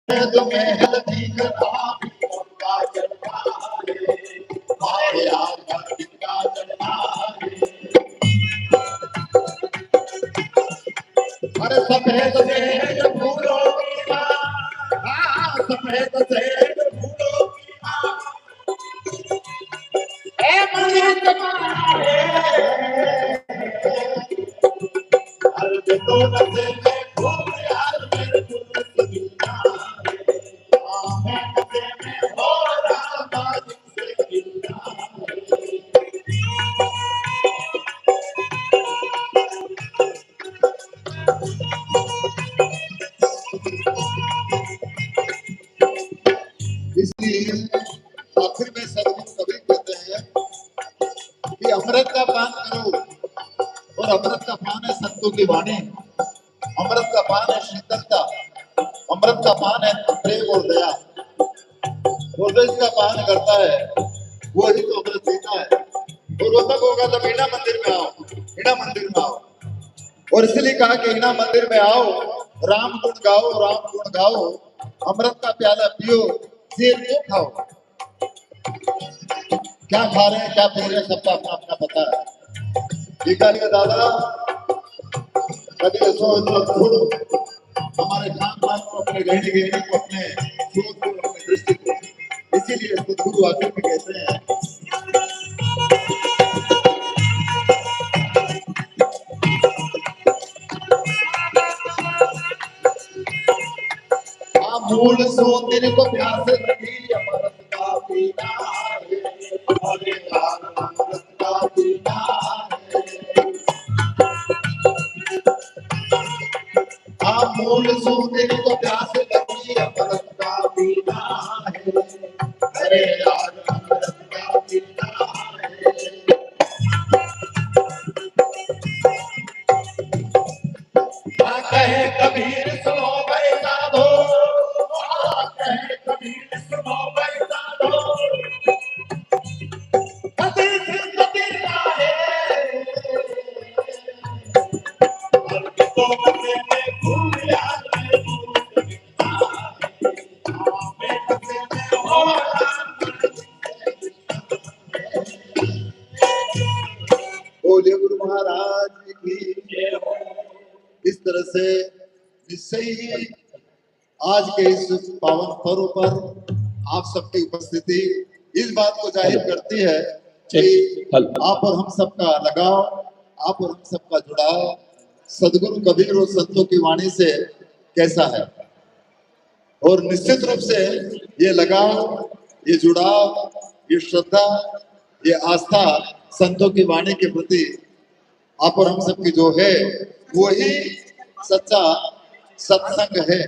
तुम्हें दिखता का चलता रे मारे आका का चलता अरे सफेद सेठ फूलों की माँ सफेद सेठ फूलों की माँ ए मुझे तुम्हारे हर तो नशे में घूम यार मेरे दिल की मैं नशे में हो रहा बात से गिरना इसलिए आखिर में सदगुरु कभी कहते हैं कि अमृत का पान करो और अमृत का पान है संतों की वाणी अमृत का पान है शीतलता अमृत का पान है प्रेम और दया और जो इसका पान करता है वो ही तो अमृत पीता है और वो तब होगा जब ईना मंदिर में आओ ईना मंदिर में आओ और इसलिए कहा कि ईना मंदिर में आओ राम गुण गाओ अमृत का प्याला पियो शेर क्यों खाओ क्या खा रहे हैं क्या पी रहे हैं सबका अपना अपना पता है टीका लिया दादा कभी छोड़ो हमारे खान पान को अपने रहने गहने को अपने सोच को अपने दृष्टि को इसीलिए इसको गुरु आखिर में कहते हैं मूल सो तेरे को प्यास लगी अमृत का पीना हरे लाल अमृत का पीना मूल सो तेरे को प्यास लगी अमृत का पीना हरे लाल अमृत का पीना कहे कबीर सुनो भाई साधो कहे कबीर सुनो भाई साधो बोले गुरु महाराज की इस तरह से निश्चय ही आज के इस पावन पर्व पर आप सबकी उपस्थिति इस बात को जाहिर करती है कि आप और हम सबका लगाव आप और हम सबका जुड़ाव सदगुरु कबीर और संतों की वाणी से कैसा है और निश्चित रूप से ये लगाव ये जुड़ाव ये श्रद्धा ये आस्था संतों की वाणी के प्रति आप और हम सबकी जो है वही सच्चा सत्संग है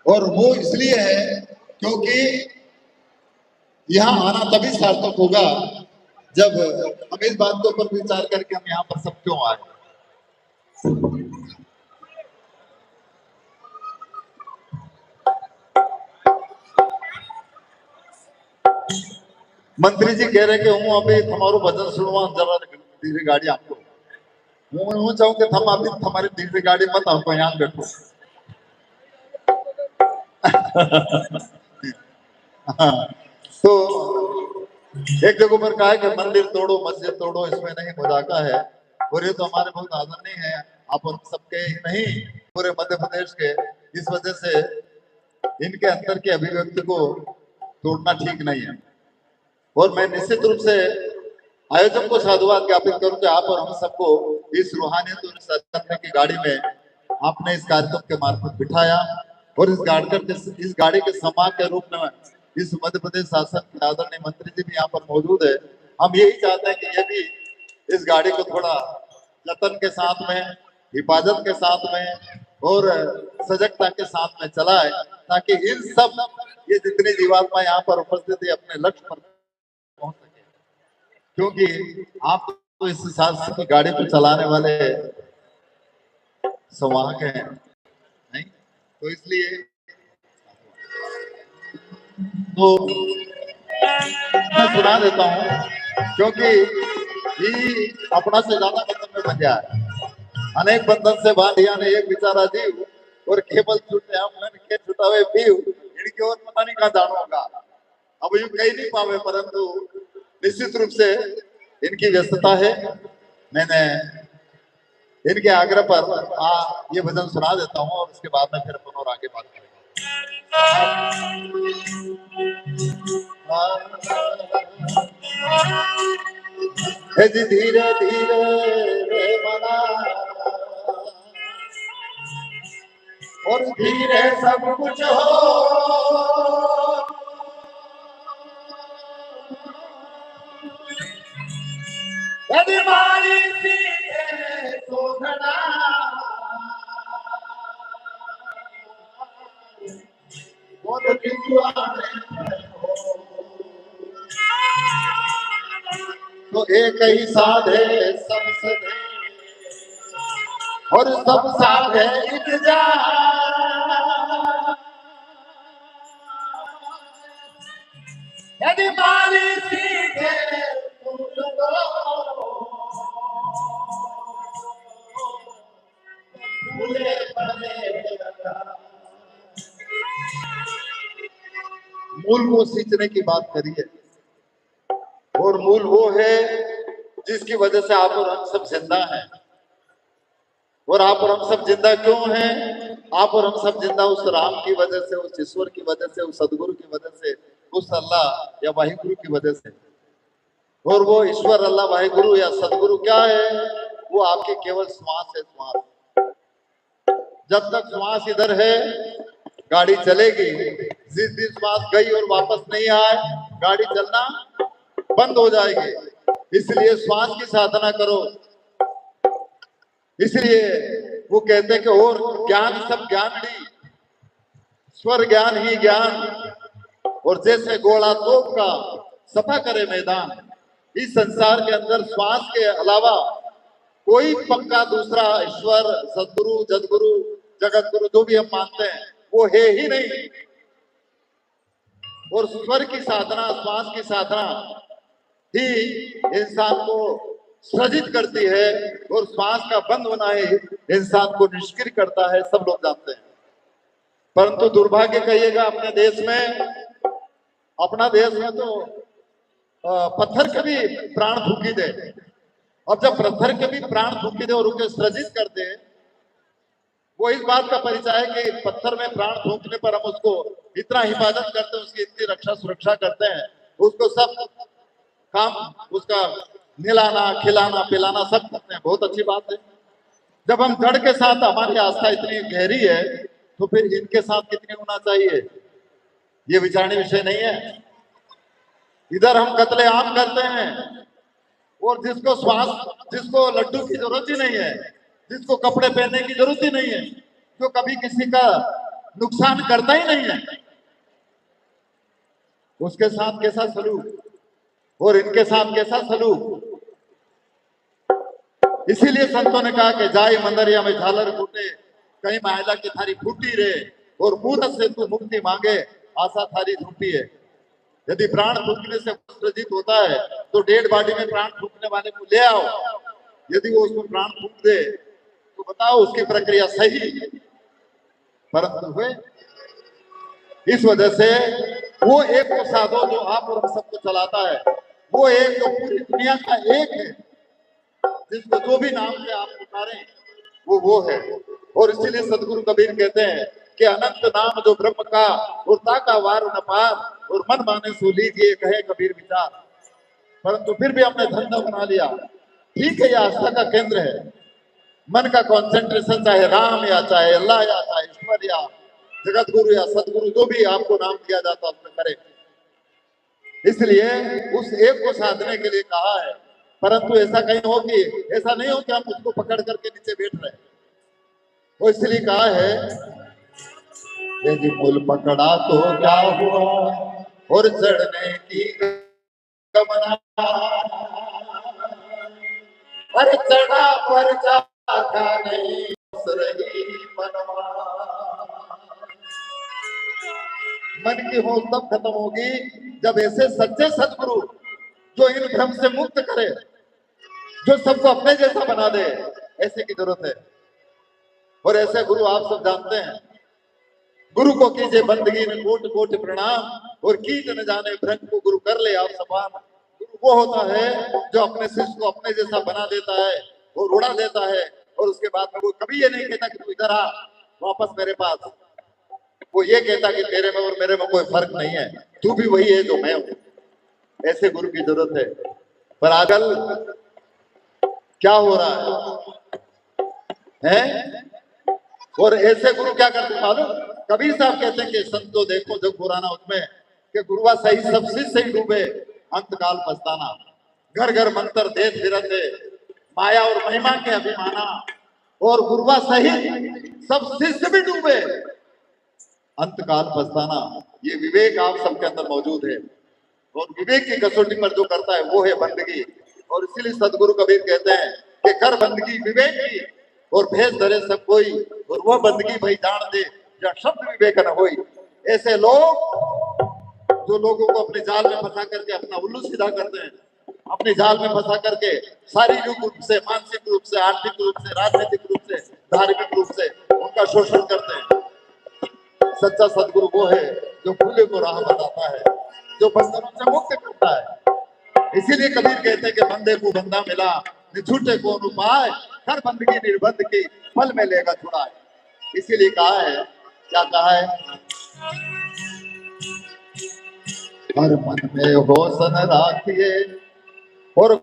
और वो इसलिए है क्योंकि यहाँ आना तभी सार्थक होगा जब हम इस बात के ऊपर विचार करके हम यहाँ पर सब क्यों आए। मंत्री जी कह रहे कि हूँ अभी તમારું भजन सुनवा जरा धीरे गाड़ी आपको હું ચાહું કે તમે अभी તમારી धीरे गाड़ी मत आपको यहाँ बैठो तो एक जगह पर कहा है कि मंदिर तोड़ो मस्जिद तोड़ो इसमें नहीं मजाका है और ये तो हमारे बहुत आदरणीय है आप उन सबके ही नहीं पूरे मध्य प्रदेश के इस वजह से इनके अंदर की अभिव्यक्ति को तोड़ना ठीक नहीं है और मैं निश्चित रूप से आयोजक को साधुवाद ज्ञापित करूं कि आप और हम सबको इस रूहानियत और सत्संग की गाड़ी में आपने इस कार्यक्रम के मार्फत बिठाया और इस गाड़ी के समाज के रूप में इस मध्य प्रदेश शासन के आदरणीय मंत्री जी भी यहाँ पर मौजूद है। हम यही चाहते हैं कि ये भी इस गाड़ी को थोड़ा जतन के साथ में हिफाजत के साथ में और सजगता के साथ में चलाए ताकि इन सब ये जितनी जीवात्मा यहाँ पर उपस्थित है अपने लक्ष्य पर पहुंच सके क्योंकि आप तो इस शासन की गाड़ी को चलाने वाले संवाहक हैं नहीं तो इसलिए तो मैं सुना देता हूँ क्योंकि ये अपना से ज्यादा बंधन में बन गया है अनेक बंधन से बांधिया ने एक बेचारा जीव और केवल छूटे हम मन के छुटावे पीऊ इनके और पता नहीं कहाँ जाना होगा। अब यूं कही नहीं पावे, परंतु निश्चित रूप से इनकी व्यस्तता है। मैंने इनके आग्रह पर ये भजन सुना देता हूँ और उसके बाद में फिर अपन और आगे बात करेंगे। है जी धीरे धीरे रे मना और धीरे सब कुछ हो, यदि मारी सीधे तो घना वो तो तो एक ही साध है सब सदे और सब साध है एक जा, यदि मारी सीधे मूल को सींचने की बात करिए और मूल वो है जिसकी वजह से आप और हम सब जिंदा हैं। और आप और हम सब जिंदा क्यों हैं? आप और हम सब जिंदा उस राम की वजह से, उस ईश्वर की वजह से, उस सदगुरु की वजह से, उस अल्लाह या वाहिगुरु की वजह से। और वो ईश्वर, अल्लाह, वाहिगुरु या सदगुरु क्या है? वो आपके केवल श्वास है, श्वास। जब तक श्वास इधर है गाड़ी चलेगी, जिस दिन श्वास गई और वापस नहीं आए गाड़ी चलना बंद हो जाएगी। इसलिए श्वास की साधना करो। इसलिए वो कहते हैं कि और ज्ञान सब ज्ञान ली, स्वर ज्ञान ही ज्ञान, और जैसे घोड़ा तोप का सफा करे मैदान। इस संसार के अंदर श्वास के अलावा कोई पक्का दूसरा ईश्वर, सदगुरु, जदगुरु, जगत गुरु जो भी हम मानते हैं वो है ही नहीं। और स्वर की साधना, श्वास की साधना ही इंसान को सृजित करती है और श्वास का बंद होना ही इंसान को निष्क्रिय करता है, सब लोग जानते हैं। परंतु दुर्भाग्य कहिएगा अपने देश में, अपना देश में तो पत्थर के भी प्राण फूकी दे। अब जब पत्थर के भी प्राण फूकी दे और उनके सृजित कर दे, वो इस बात का परिचय है कि पत्थर में प्राण फूकने पर हम उसको इतना हिफाजत करते हैं, उसकी इतनी रक्षा सुरक्षा करते हैं, उसको सब काम उसका नहलाना, खिलाना, पिलाना सब करते हैं। बहुत अच्छी बात है। जब हम जड़ के साथ हमारी आस्था इतनी गहरी है तो फिर इनके साथ कितनी होना चाहिए, ये विचारणी विषय नहीं है। इधर हम कत्लेआम करते हैं और जिसको लड्डू की जरूरत ही नहीं है, जिसको कपड़े पहनने की जरूरत ही नहीं है, जो कभी किसी का नुकसान करता ही नहीं है, उसके साथ कैसा सलूक और इनके साथ कैसा सलूक। इसीलिए संतों ने कहा कि जाई मंदरिया में झालर फूटे, कहीं महिला की थारी फूटी रे, और मूरत से तू मुक्ति मांगे, आशा थारी झूठी है। यदि प्राण फूकने से सृजित होता है तो डेड बॉडी में प्राण फूकने वाले को ले आओ। यदि वो उसमें प्राण फूक दे तो बताओ उसकी प्रक्रिया सही। परंतु हुए इस वजह से वो एक को साधो जो आप और हम सबको चलाता है, वो एक जो पूरी दुनिया का एक है, जिसको जो भी नाम से आप पुकारें वो है। और इसीलिए सदगुरु कबीर कहते हैं कि अनंत नाम जो ब्रह्म का, और ताका वार न पार, और मन माने सो लीजिए कहे कबीर विचार। परंतु फिर भी हमने धंधा बना लिया। ठीक है, यह आस्था का केंद्र है, मन का कॉन्सेंट्रेशन, चाहे राम या चाहे अल्लाह या चाहे ईश्वर या जगत गुरु या सदगुरु, जो भी आपको नाम दिया जाता है उसमें करें। इसलिए उस एक को साधने के लिए कहा है। परंतु ऐसा कहीं हो कि ऐसा नहीं हो कि हम उसको पकड़ करके नीचे बैठ रहे, वो इसलिए कहा है यदि मूल पकड़ा तो क्या हुआ और चढ़ने की गमना, अरे चढ़ा पर जाता नहीं रही मनवा। मन की होश तब खत्म होगी जब ऐसे सच्चे सदगुरु जो इन भ्रम से मुक्त करे, जो सबको अपने जैसा बना दे, ऐसे की जरूरत है। और ऐसे गुरु आप सब जानते हैं। गुरु को कीजिए बंदगी में कोटि कोटि प्रणाम, और कीट न जाने भ्रंग को गुरु कर ले आप समान। गुरु वो होता है जो अपने शिष्य को अपने जैसा बना देता है और उड़ा देता है, और उसके बाद में वो कभी ये नहीं कहता कि तू इधर आ वापस मेरे पास। वो ये कहता कि तेरे में और मेरे में कोई फर्क नहीं है, तू भी वही है जो मैं हूं। ऐसे गुरु की जरूरत है। पर आजकल क्या हो रहा है? और ऐसे गुरु क्या करते मालूम? कबीर साहब कहते हैं कि संतो देखो जग पुराना उसमें कि गुरुआ सही सब शिष्य ही डूबे अंत काल पछताना। घर घर मंत्र देत फिरते माया और महिमा के अभिमाना, और गुरुआ सही सब शिष्य भी डूबे अंत काल पछताना। ये विवेक आप सबके अंदर मौजूद है, और विवेक की कसौटी पर जो करता है वो है बंदगी। और इसीलिए सदगुरु कबीर कहते हैं कि कर बंदगी विवेक की, और भेज धरे सब कोई, और वह बंदगी भाई जान दे या शब्द विवेक न होई। ऐसे लोग जो लोगों को अपने जाल में फंसा करके अपना उल्लू सीधा करते हैं, अपने जाल में फंसा करके शारीरिक रूप से, मानसिक रूप से, आर्थिक रूप से, राजनीतिक रूप से, धार्मिक रूप से उनका शोषण करते हैं। सच्चा सदगुरु वो है जो भूले को राह बताता है, जो बंधनों से मुक्त करता है। इसीलिए कबीर कहते हैं कि बंदे को बंदा मिला झूठे को अनुपाय, हर बंदगी निर्बंध की फल में लेगा छुड़ाए। इसीलिए कहा है, क्या कहा है? हर मन में होसन राखिए और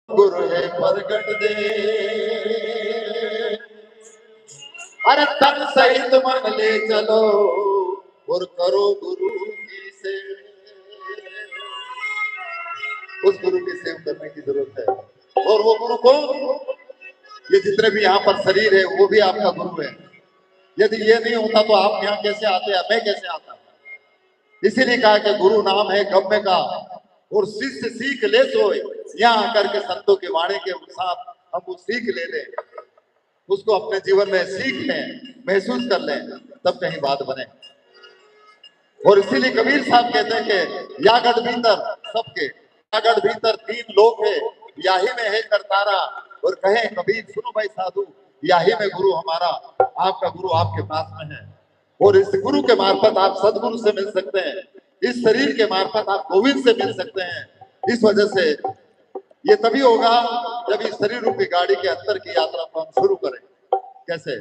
गुरु है प्रगट दे। अरे तन सहित मन ले चलो और करो गुरु की सेवा। उस गुरु की सेवा करने की जरूरत है। और वो गुरु कौन? ये जितने भी यहाँ पर शरीर है वो भी आपका गुरु है। यदि ये नहीं होता तो आप यहाँ कैसे आते हैं, मैं कैसे आता? इसीलिए कहा कि गुरु नाम है गम्य का, और शिष्य सीख ले सोए। यहाँ आकर के संतों की वाणी के साथ हम वो सीख ले लें, उसको अपने जीवन में सीख लें, महसूस कर लें, तब कहीं बात बने। और इसीलिए कबीर साहब कहते हैं कि यागढ़ भीतर सबके, यागढ़ भीतर तीन लोग है, याही में है करतारा। और कहे कबीर सुनो भाई साधु, याही में गुरु हमारा, आपका गुरु आपके पास में है। और इस गुरु के मार्फत आप सदगुरु से मिल सकते हैं, इस शरीर के मार्फत आप गोविंद से मिल सकते हैं। इस वजह से ये तभी होगा जब इस शरीर रूपी गाड़ी के अंदर की यात्रा को हम शुरू करें। कैसे?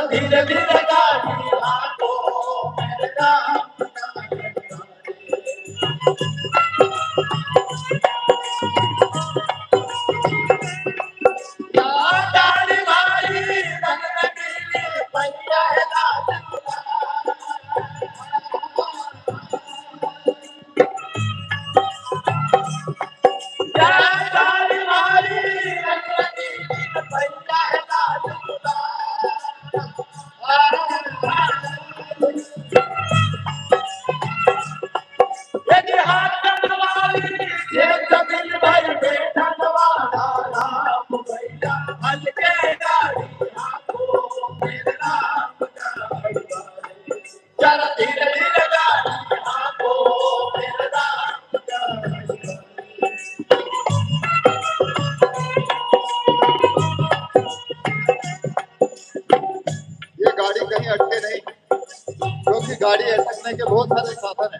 धीरे धीरे गाड़ी आगो मेरे राम गाड़ी भाई रंग रंगीली भैया है लाल गाड़ी भाई रंग रंगीली भैया है लाल ये गाड़ी कहीं अटके नहीं, क्योंकि गाड़ी अटकने के बहुत सारे साधन हैं।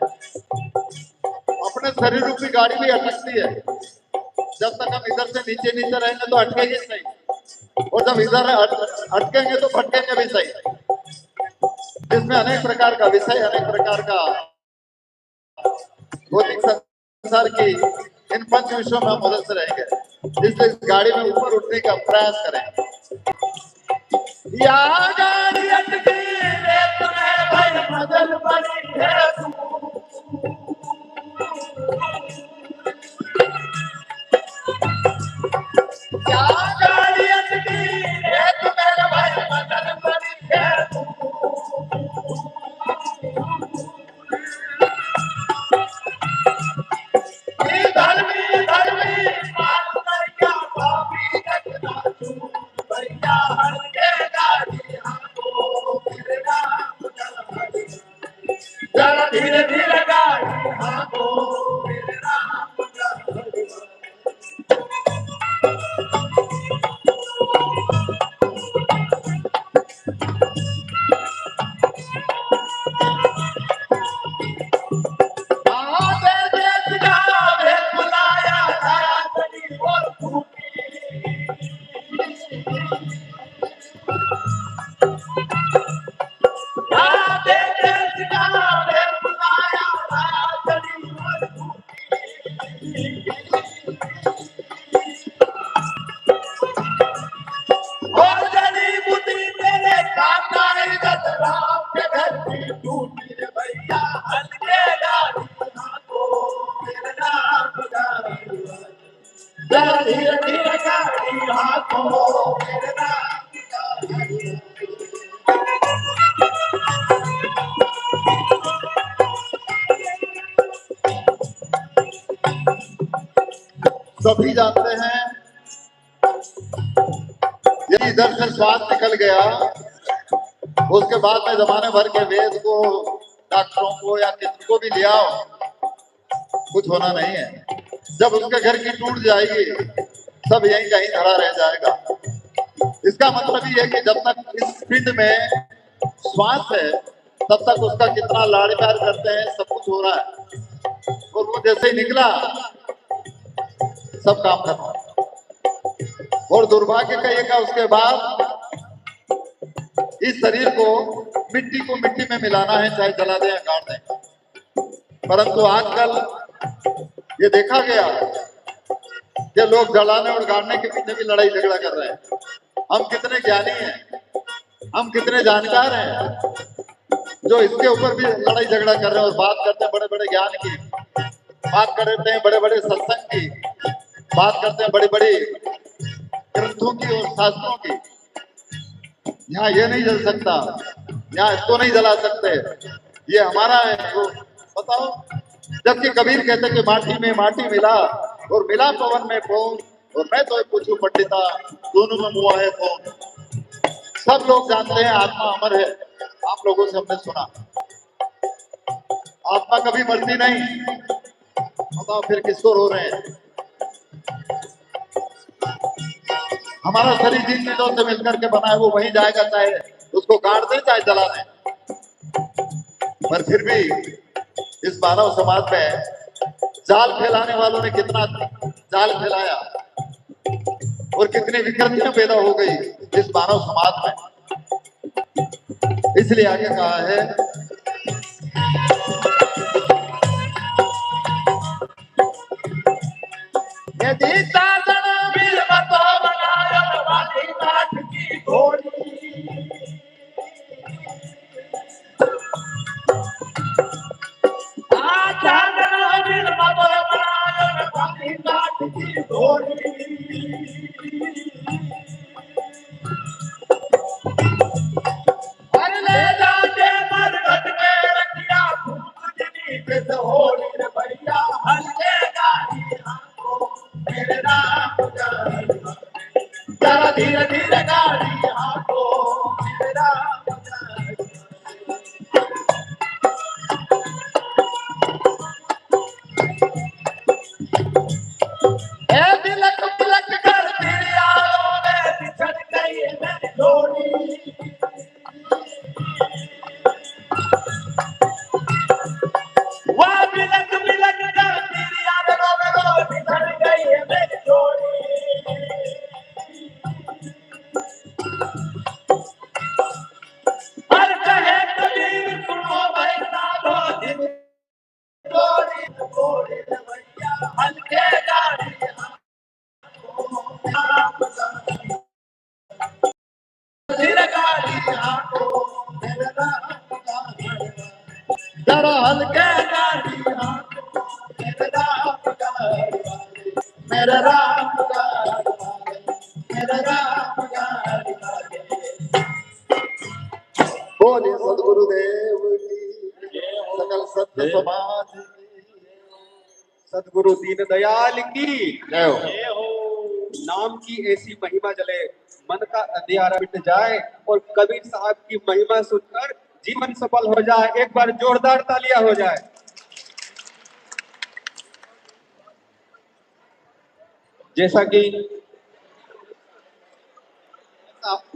अपने शरीर रूपी गाड़ी भी अटकती है। जब तक हम इधर से नीचे नीचे रहेंगे तो अटकेंगे सही, और जब इधर अटकेंगे तो भटकेंगे भी सही। जिसमें अनेक प्रकार का विषय, अनेक प्रकार का भौतिक संसार की इन पंच विषयों में हम मदद से रहेंगे। इसलिए इस गाड़ी में ऊपर उठने का प्रयास करें। या गाड़ी अटकी रे तुम्हें भाई मदद बनी है क्या गाड़ी अटकी रे तुम्हें सभी जानते हैं यदि इधर से श्वास निकल गया उसके बाद में जमाने भर के वेद को, डॉक्टरों को या किसी को भी ले आओ, कुछ होना नहीं है। जब उसके घर की टूट जाएगी सब यहीं कहीं धरा रह जाएगा। इसका मतलब ये है कि जब तक इस पिंड में श्वास है तब तक उसका कितना लाड़ प्यार करते हैं, सब कुछ हो रहा है। और वो जैसे ही निकला सब काम खत्म। और दुर्भाग्य कहिएगा उसके बाद इस शरीर को मिट्टी में मिलाना है, चाहे जला दें या गाड़ दें। परंतु आजकल ये देखा गया कि लोग जलाने और गाड़ने के पीछे भी लड़ाई झगड़ा कर रहे हैं। हम कितने ज्ञानी हैं, हम कितने जानकार हैं जो इसके ऊपर भी लड़ाई झगड़ा कर रहे हैं और बात करते हैं बड़े बड़े ज्ञान की, बात करते हैं बड़े बड़े सत्संग की, बात करते हैं बड़ी बड़ी ग्रंथों की और शास्त्रों की। यहाँ ये नहीं जल सकता, यहाँ इसको नहीं जला सकते, ये हमारा है। तो बताओ, जबकि कबीर कहते कि माटी में माटी मिला और मिला पवन में पवन, और मैं तो पूछूं पंडिता दोनों में मुआ है कौन। सब लोग जानते हैं आत्मा अमर है, आप लोगों से हमने सुना आत्मा कभी मरती नहीं। बताओ फिर किसको रो रहे हैं। हमारा शरीर जिन चीजों से मिलकर के बना है वो वहीं जाएगा, चाहे उसको गाड़ दे चाहे जला दे। पर फिर भी इस मानव समाज में जाल फैलाने वालों ने कितना जाल फैलाया और कितनी विकृतियां पैदा हो गई इस मानव समाज में। इसलिए आगे कहा है यदि साधन बिल मतो बनायो वाली काठ की घोड़ी, साधन बिल मतो बनायो वाली काठ की घोड़ी। अरे ले जाके मरघट में रखिया पूजनी पे होली रे भैया, हल्के गाड़ी हमको मेरे नाम जानी, जरा धीरे धीरे गाड़ी हमको मेरे नाम जानी। ए बिलक बिलक कर चिड़ियाओं में बिछड़ गई है मेरी जोड़ी, वाह बिलक बिलक कर चिड़ियाओं में बिछड़ गई है मेरी जोड़ी। हर कहे कबीर सुनो भाई साधो दिन जोड़ी जोड़ी भैया, हल्के गाड़ी धीरे गाड़ी आको मेरे नाम जानी, जरा हल्के गाड़ी आको मेरे नाम जानी, मेरे राम जानी, मेरे राम जानी। बोले सदगुरुदेव की, सकल सत्य समाज की, सदगुरु दीन दयाल की जय हो। जय हो। नाम की ऐसी महिमा जले, मन का अंधियारा मिट जाए और कबीर साहब की महिमा सुनकर जीवन सफल हो जाए। एक बार जोरदार तालियां हो जाए। जैसा कि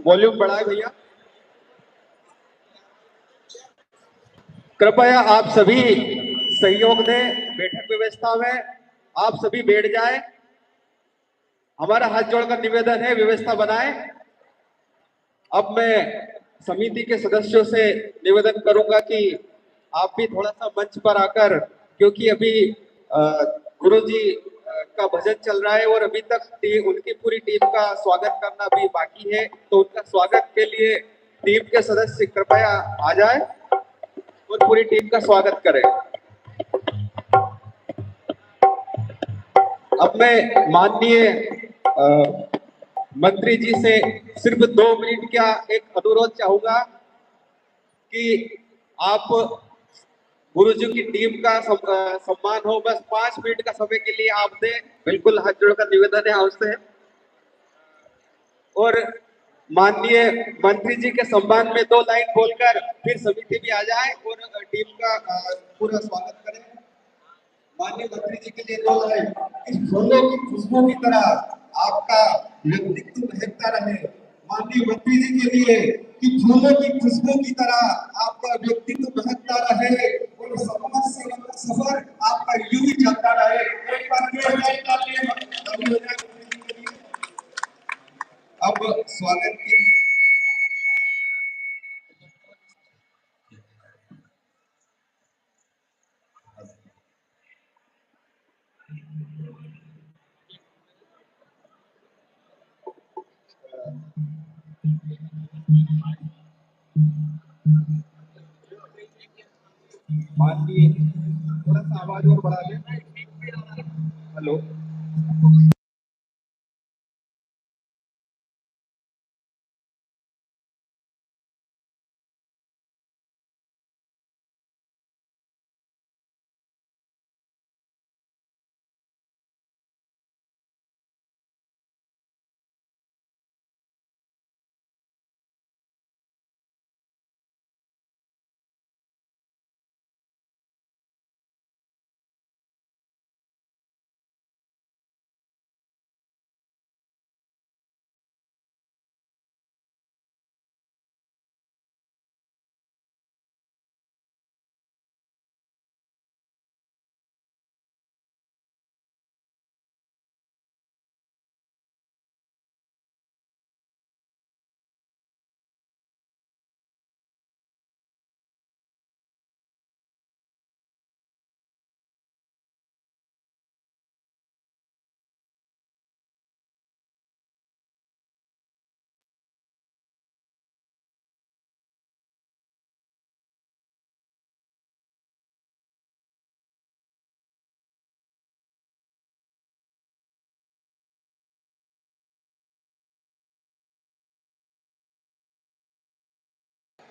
वॉल्यूम बढ़ाए भैया, कृपया आप सभी सहयोग दें। बैठक व्यवस्था में आप सभी बैठ जाएं। हमारा हाथ जोड़कर निवेदन है, व्यवस्था बनाएं। अब मैं समिति के सदस्यों से निवेदन करूंगा कि आप भी थोड़ा सा मंच पर आकर, क्योंकि अभी गुरुजी का भजन चल रहा है और अभी तक उनकी पूरी टीम का स्वागत करना भी बाकी है, तो उनका स्वागत के लिए टीम के सदस्य कृपया आ जाए और पूरी टीम का स्वागत करें। अब मैं माननीय मंत्री जी से सिर्फ 2 मिनट का एक अनुरोध चाहूंगा कि आप गुरु जी की टीम का सम्मान हो। बस 5 मिनट का समय के लिए आप दें, बिल्कुल हाथ जोड़कर निवेदन है आपसे। और माननीय मंत्री जी के सम्मान में 2 लाइन बोलकर फिर समिति भी आ जाए और टीम का पूरा स्वागत करें। माननीय मंत्री जी के लिए 2 लाइन। इस फूलों की खुशबू की तरह आपका व्यक्तित्व महकता रहे। माननीय मंत्री जी के लिए कि फूलों की खुशबू की तरह आपका व्यक्तित्व महकता रहे और सफर से सफर आपका यूं ही चलता रहे। एक बार फिर तालियां हो जाए मंत्री जी के लिए। अब स्वागत के लिए माननीय, थोड़ा सा आवाज और बढ़ा दें। हेलो।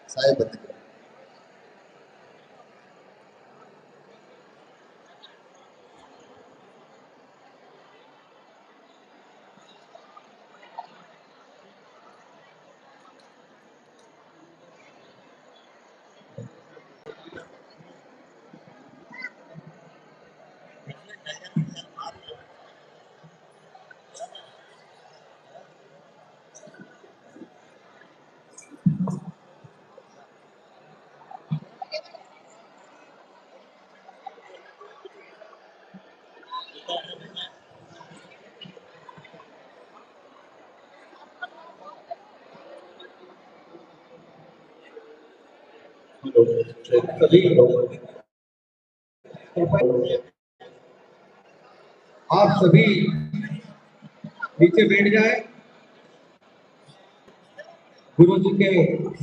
साहेब बंद करो। सभी आप सभी नीचे बैठ जाए। गुरु जी के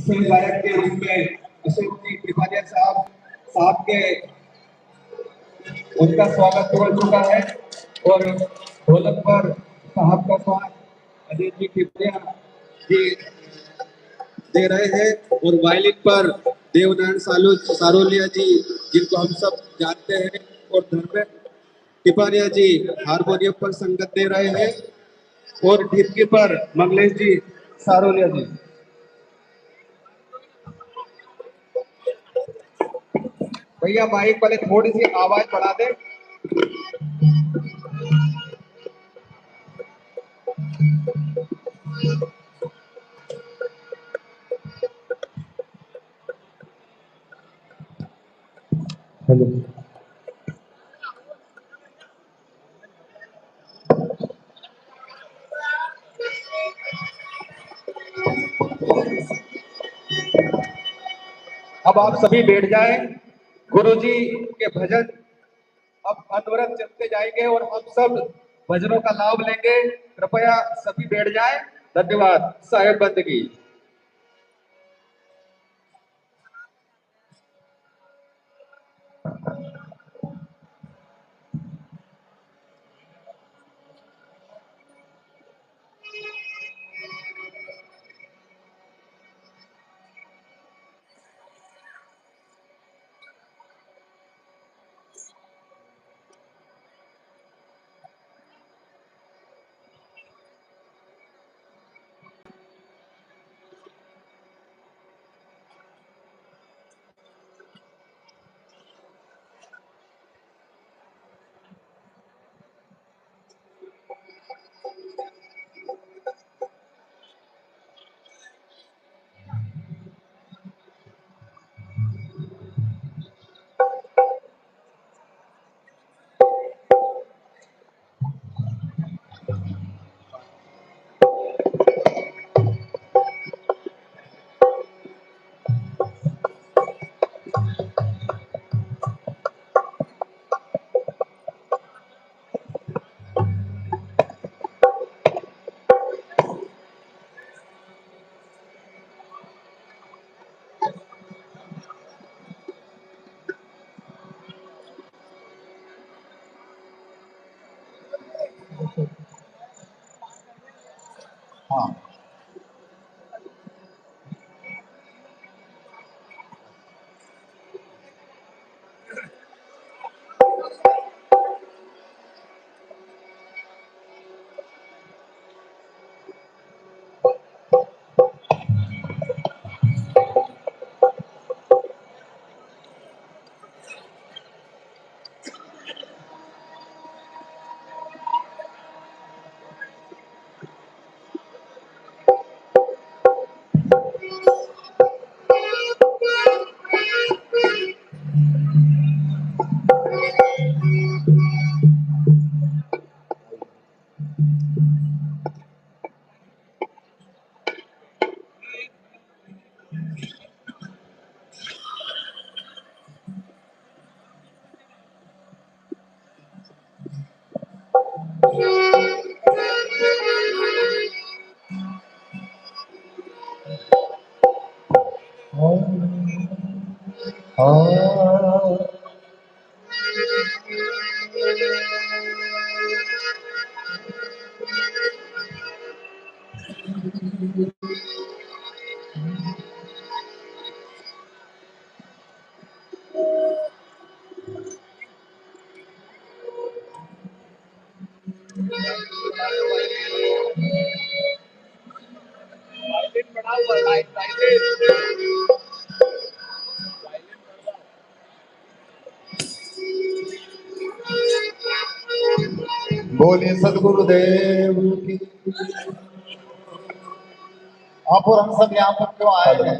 सहगायक के रूप में अशोक जी त्रिपाठी साहब साहब के उनका स्वागत हो चुका है और ढोलक पर साहब का स्वागत अजय जी कृपया जी दे रहे हैं और वायलिन पर देवनारायण सारोलिया जी जिनको हम सब जानते हैं और धर्मेंद्र टिपानिया जी हारमोनियम पर संगत दे रहे हैं और ढिबकी पर मंगलेश जी सारोलिया जी। भैया माइक वाले थोड़ी सी आवाज बढ़ा दे। हेलो। अब आप सभी बैठ जाए। गुरु जी के भजन अब अनवरत चलते जाएंगे और हम सब भजनों का लाभ लेंगे। कृपया सभी बैठ जाए। धन्यवाद। साहेब बंदगी। बोलिए सदगुरुदेव की। आप और हम सब यहाँ पर क्यों आए हैं?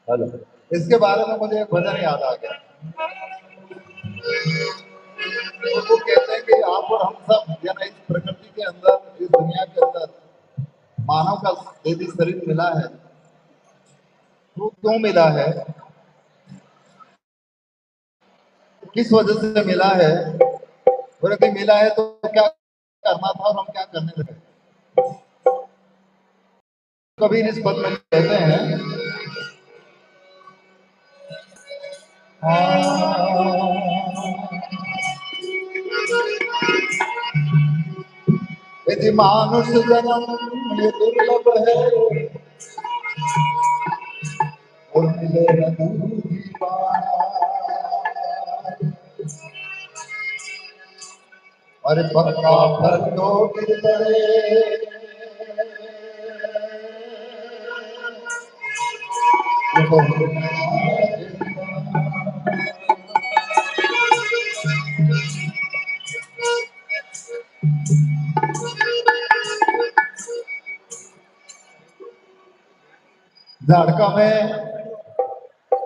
हेलो, इसके बारे में मुझे एक भजन याद आ गया। तो वो कहते हैं कि आप और हम सब यानी इस प्रकृति के अंदर, इस दुनिया के अंदर मानव का देवी शरीर मिला है। वो क्यों मिला है, किस वजह से मिला है, और यदि मिला है तो क्या करना था और हम क्या करने लगे। कबीर इस पद में कहते हैं, यदि मानुष जन्म ये दुर्लभ है और मिले न दूरी बार। अरे पक्का फल तो गिर पड़े, झाड़का में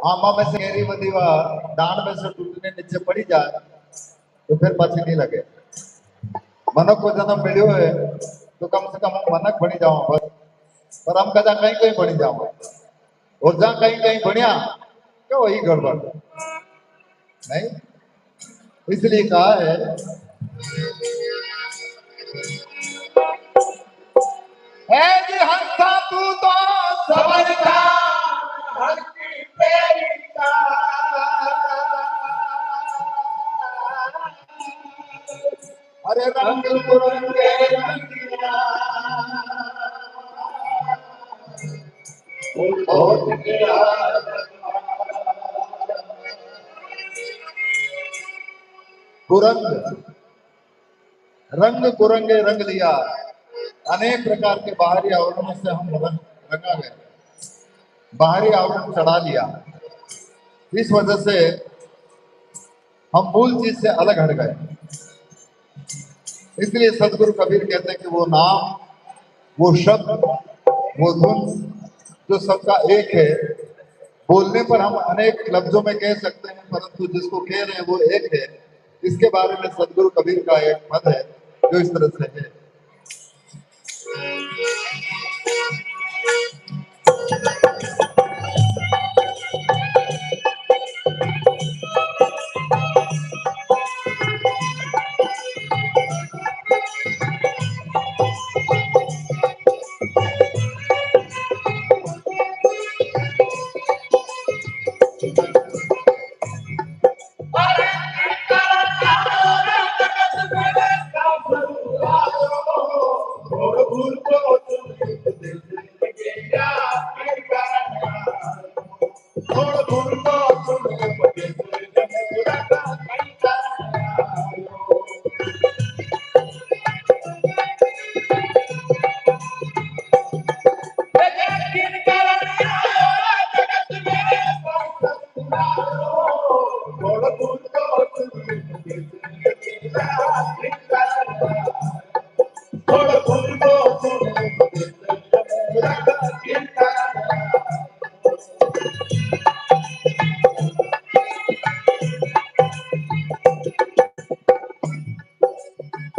आमा में से घेरी बदीवा डांड में से टूटने नीचे पड़ी जाए तो फिर पछी नहीं लगे। मनक को जन्म मिलो है तो कम से कम हम मनक बनी जाओ बस, पर हम कदा कहीं कहीं बनी जाओ, और जहां कहीं कहीं बढ़िया तो वही गड़बड़ नहीं। इसलिए कहा है, जी हंसा तू तो समझता हंसी तेरी का। अरे रंग बिरंगे रंगिया बहुत किया। कुरंग रंग कुरंगे रंग लिया, अनेक प्रकार के बाहरी आवरणों से हम रंगा गए, बाहरी आवरण चढ़ा लिया। इस वजह से हम मूल चीज से अलग हट गए। इसलिए सदगुरु कबीर कहते हैं कि वो नाम, वो शब्द, वो धुन जो सबका एक है, बोलने पर हम अनेक लफ्जों में कह सकते हैं, परंतु जिसको कह रहे हैं वो एक है। इसके बारे में सदगुरु कबीर का एक पद है जो इस तरह से है,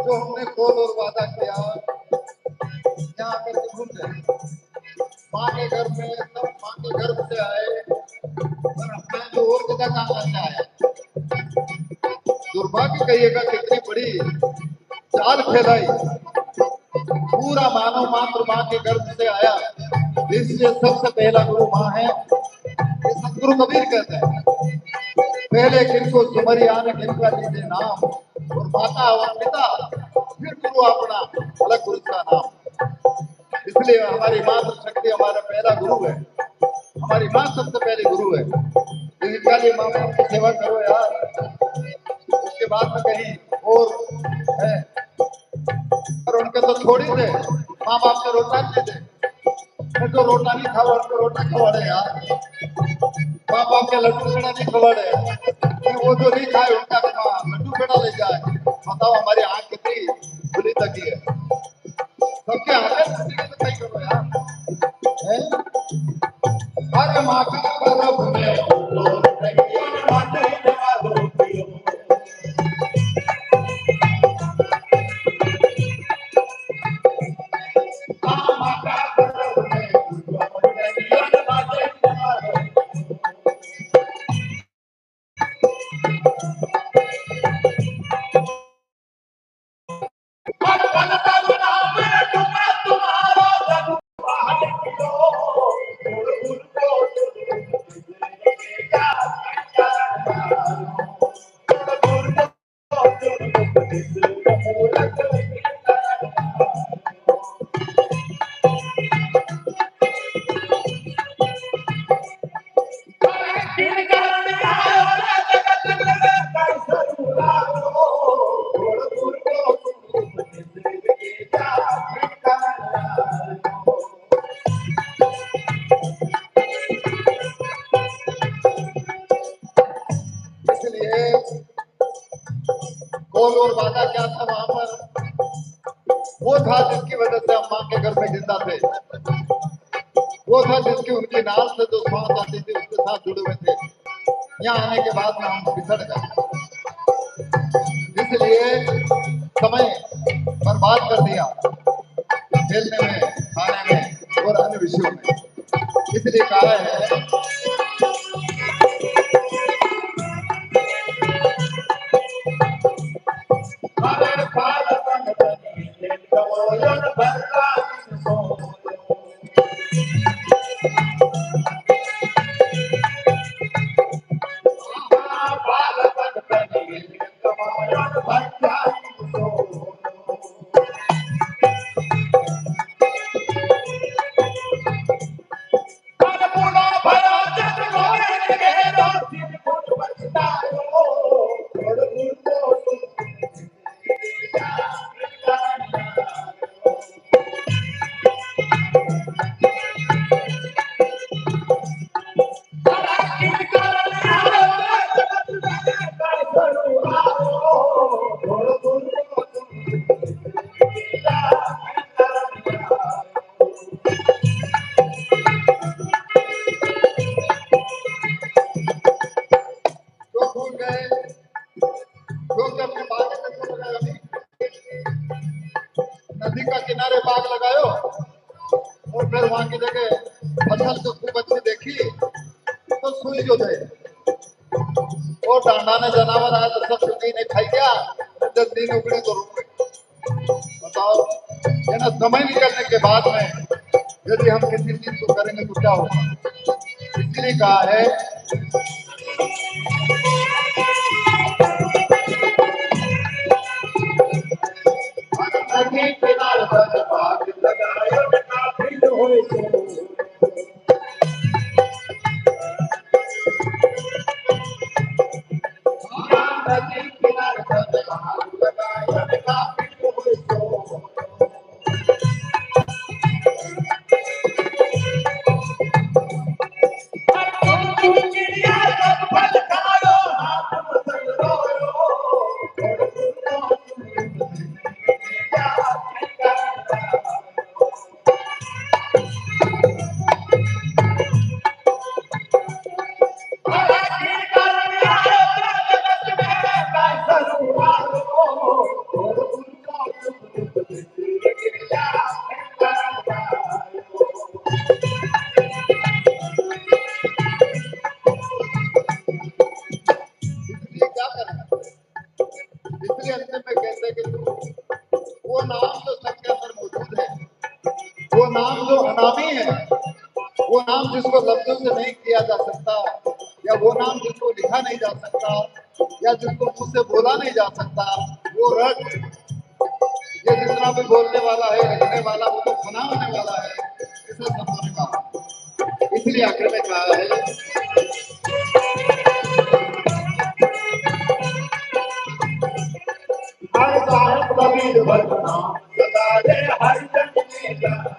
जो हमने कौल और वादा किया यहाँ पर घूम रहे। माँ के घर में सब माँ के गर्भ से आए, पर अपना जो और जगह काम करने आया। दुर्भाग्य कहिएगा कितनी बड़ी चाल फैलाई। पूरा मानव मात्र माँ के गर्भ से आया, इसलिए सबसे पहला गुरु माँ है। ये सतगुरु कबीर कहते हैं, पहले किनको सुमरियान किनका लीजिए नाम, और माता और पिता फिर गुरु अपना अलग गुरु का नाम। इसलिए हमारी मातृ शक्ति हमारा पहला गुरु है, हमारी माँ सबसे पहली गुरु है। इनका लिए माँ बाप की सेवा करो यार, उसके बाद में कहीं और है। और उनके तो छोड़ ही दे, माँ बाप के रोटा नहीं दे, मैं तो रोटा नहीं खाओ, उनको रोटा खवाड़े यार, माँ बाप के लड्डू पेड़ा नहीं खवाड़े, वो जो नहीं खाए उनका लड्डू पेड़ा ले जाए। बताओ हमारी आंख कितनी खुली तकी है, सबके आगे तो सही करो यार। अरे माँ का परब बोल और वादा क्या था वहां पर, वो था जिसकी वजह से हम माँ के घर में जिंदा थे, वो था जिसकी उनकी नाल से जो सांस आती थी उसके साथ जुड़े हुए थे। यहाँ आने के बाद में हम बिछड़ गए, इसलिए समय बर्बाद कर दिया खेलने में, खाने में और अन्य विषयों में। इसलिए कहा है नदी का किनारे बाग लगायो और फिर वहां की जगह फसल तो खूब अच्छी देखी तो सुई जो थे और डांडा ने जनावर आया तो सब सुई ने खाई गया, जब दिन उगड़ी तो रुक गए। बताओ ये ना समय निकलने के बाद में यदि हम किसी चीज को करेंगे तो क्या होगा। इसलिए कहा है किनारे बाग लगायो काफिल होए सो। इसलिए अंत में कहते हैं कि वो नाम जो सबके अंदर मौजूद है, वो नाम जो अनामी है, जिसको लफ्जों से नहीं किया जा सकता, या वो नाम जिसको लिखा नहीं जा सकता, या जिसको मुंह से बोला नहीं जा सकता, वो रट ये जितना भी बोलने वाला है, लिखने वाला, वो तो फना होने वाला है, इसे सबने कहा। इसलिए आखिर में कहा है, हर साहब कबीर बरना सदा रे हर जन में जायो।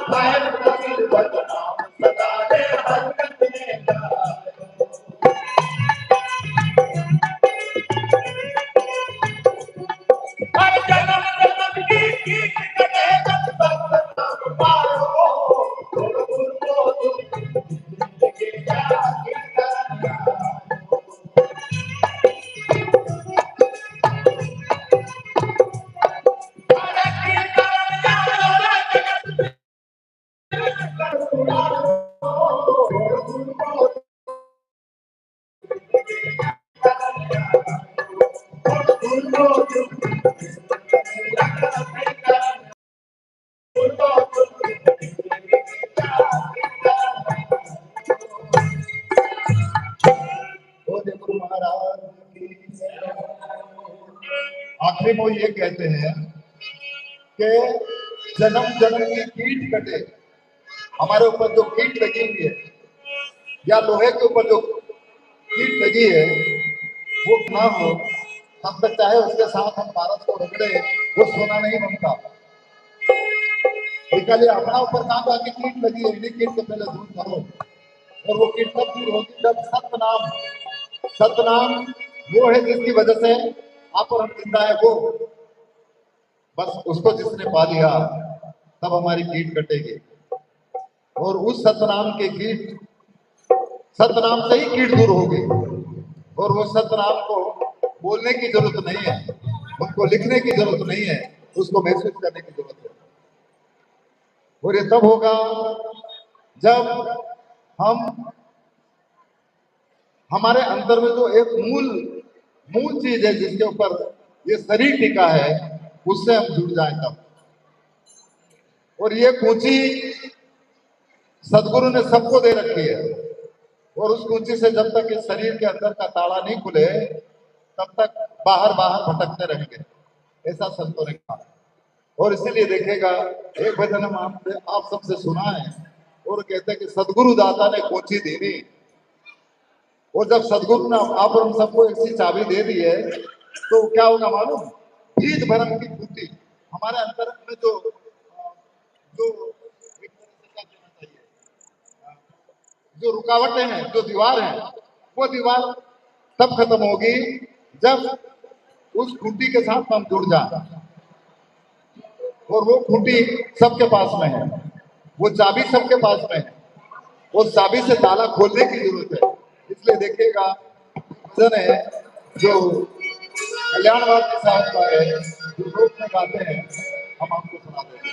साहब कबीर बरना सदा रे हर जन में जायो। हर जन्म जन्म की कीट कटे जब तक नाम पायो। गुरु गुरु को तुम जिंदगी क्या कीर्तन। आखिर वो ये कहते हैं कि जन्म जन्म की कीट कटे, हमारे ऊपर जो कीट लगी हुई है, या लोहे के ऊपर जो कीट लगी है, वो ना हो तब तक चाहे उसके साथ हम पारस को रगड़े, वो सोना नहीं बनता। इसलिए अपना ऊपर कांटा की कीट लगी है, इन्हीं कीट को पहले दूर करो, और वो कीट तब दूर होगी जब सतनाम वो है जिसकी वजह से आप और हम जिंदा है, वो बस उसको जिसने पा लिया तब हमारी कीट कटेगी। और उस सतनाम के कीट, सतनाम से ही कीट दूर होगी। और वो सतनाम को बोलने की जरूरत नहीं है, उनको लिखने की जरूरत नहीं है, उसको महसूस करने की जरूरत है। और ये तब होगा जब हम हमारे अंदर में जो एक मूल चीज है जिसके ऊपर ये शरीर टिका है, उससे हम जुड़ जाए तब। और ये कुंजी सदगुरु ने सबको दे रखी है, और उस कुंजी से जब तक इस शरीर के अंदर का ताला नहीं खुले तब तक बाहर बाहर भटकते रहेंगे, ऐसा संतों ने कहा। और इसीलिए देखिएगा, एक भजन हम आप सबसे सुना है, और कहते हैं कि सदगुरु दाता ने कुंजी दी नहीं। और जब सदगुरु ने आप और हम सबको ऐसी चाबी दे दी है, तो क्या होगा मालूम? भीत भरम की कुंजी हमारे अंदर में जो जो एक तरह से क्या कहना चाहिए, जो रुकावटें हैं, जो दीवार है, वो दीवार तब खत्म होगी जब उस खूंटी के साथ हम जुड़ जाए। और वो खूंटी सबके पास में है, वो चाबी सबके पास में है, उस चाबी से ताला खोलने की जरूरत है। इसलिए देखिएगा, भजन है जो कल्याणवादी साहब का है, जो लोग में गाते हैं, हम आपको सुना देते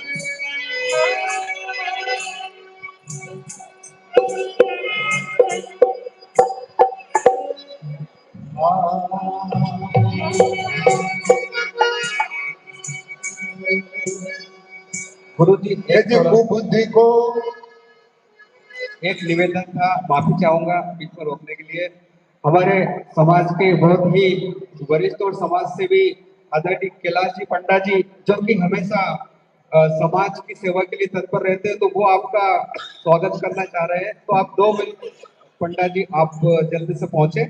गुरु जी हैं। जिनको बुद्धि को एक निवेदन था, माफी चाहूंगा बीच में रोकने के लिए। हमारे समाज के बहुत ही वरिष्ठ और समाज सेवी आदरणीय कैलाश जी पंडा जी, जो कि हमेशा समाज की सेवा के लिए तत्पर रहते हैं, तो वो आपका स्वागत करना चाह रहे हैं। तो आप 2 मिनट पंडा जी, आप जल्दी से पहुंचे।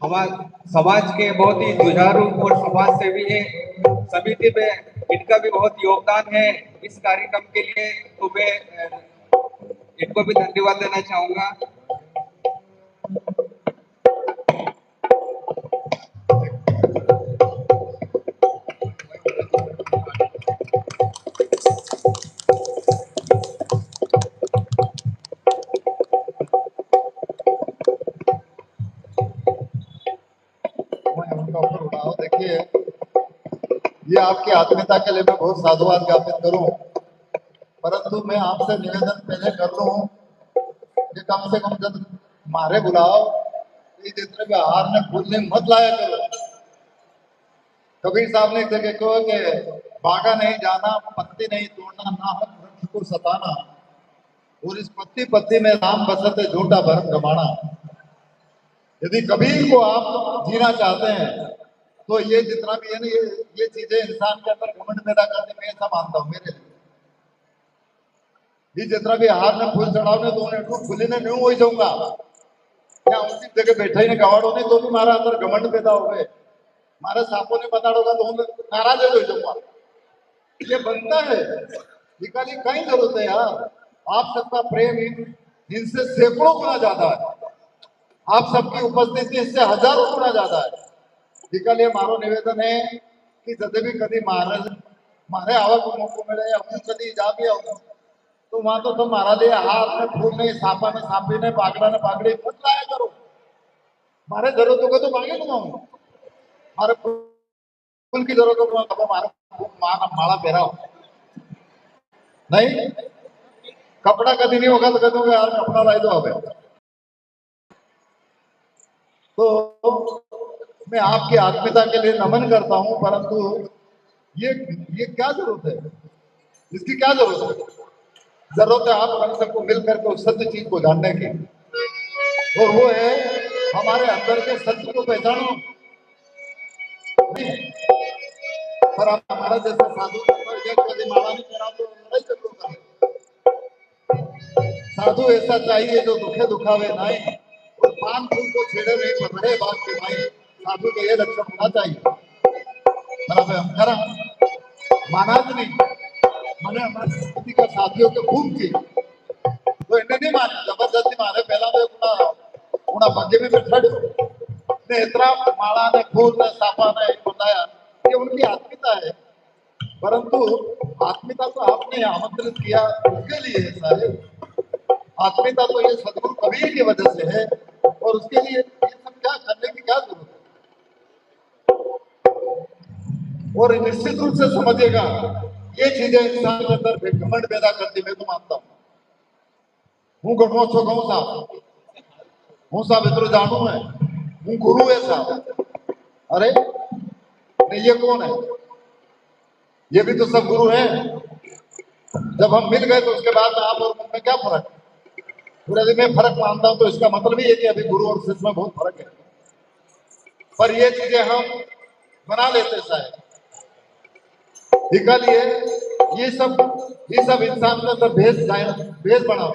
हमारे समाज के बहुत ही जुझारू और समाज सेवी है, समिति में इनका भी बहुत योगदान है इस कार्यक्रम के लिए, तो मैं इनको भी धन्यवाद देना चाहूंगा। मैं उनका ऊपर उठाओ। देखिए, ये आपकी आत्मीयता के लिए मैं बहुत साधुवाद ज्ञापित करूं, परंतु मैं आपसे निवेदन पहले कर लूं कि कम से कम जब मारे बुलाओ, ये जितने भी आहार ने भूलने मत लाया करो। कबीर साहब ने एक जगह कहा कि बागा नहीं जाना, पत्ती नहीं तोड़ना, ना हर वृक्ष को सताना, और इस पत्ती पत्ती में राम बसत है झूठा भरम गमाना। यदि कबीर को आप जीना चाहते हैं तो ये जितना भी है ना, ये चीजें इंसान के अंदर घमंड पैदा करने में, ऐसा मानता हूं मेरे लिए। ये जितना भी हाथ में फूल चढ़ाओ ने तो उन्हें फूली ने नहीं हो जाऊंगा, क्या उसी जगह बैठा ही ने गवाड़ो ने तो भी मारा अंदर घमंड पैदा हो गए, मारे सांपों ने बताड़ोगा तो हम नाराज हो जाऊंगा। ये बनता है, निकाली कहीं जरूरत है यार। आप सबका प्रेम इनसे सैकड़ों गुना ज्यादा है, आप सबकी उपस्थिति इससे हजारों गुना ज्यादा है। निकालिए मारो निवेदन है कि जब भी कभी मारे आवा को मौको मिले या हूँ कभी जा भी आऊँ तो वहां तो तुम मारा लिए हाथ में फूल नहीं, सापा ने सापी ने, पागड़ा ने पागड़ी मत लाया करो। मारे जरूरत होगा तो मांगे तुम्हारा, मारे फूल की जरूरत हो तो मारा माला पहराओ, नहीं कपड़ा कभी नहीं होगा तो कह दूंगा यार कपड़ा लाई दो अबे। तो मैं आपकी आत्मीयता के लिए नमन करता हूं, परंतु ये क्या जरूरत है, इसकी क्या जरूरत है? जरूरत है आप हम सबको मिल करके उस सत्य चीज को जानने की, और वो है हमारे अंदर के सत्य को पहचानो। पर आप हमारा जैसे साधु कभी माला नहीं करा तो लड़ाई जरूर करें। साधु ऐसा चाहिए जो दुखे दुखावे नाई, और पान फूल को छेड़े नहीं पर रहे बात के भाई। साधु के ये लक्षण होना चाहिए। बराबर हम करा माना नहीं, मैंने हमारी संस्कृति का साथियों के खूब की तो इन्हें नहीं माने, जबरदस्ती मारे पहला तो उड़ा बग्गे में बैठा ने इतना माला ने फूल ने साफा ने बताया कि उनकी आत्मीयता है, परंतु आत्मीयता तो आपने आमंत्रित किया उसके लिए है साहेब। आत्मीयता तो ये सदगुरु कबीर की वजह से है, और उसके लिए ये सब क्या करने की क्या जरूरत है। और निश्चित रूप से समझिएगा ये चीजें इंसान के अंदर घमंड पैदा करती, मैं तो मानता हूँ। हूँ घटो छो कहूँ साहब, हूँ साहब इतना जानू है, हूँ गुरु है साहब। अरे नहीं ये कौन है? ये भी तो सब गुरु है। जब हम मिल गए तो उसके बाद आप और मुझ में क्या फर्क है? पूरे दिन में फर्क मानता हूं तो इसका मतलब ही है कि अभी गुरु और शिष्य में बहुत फर्क है। पर ये चीजें हम बना लेते शायद, निकलिए ये सब इंसान के अंदर भेद बना,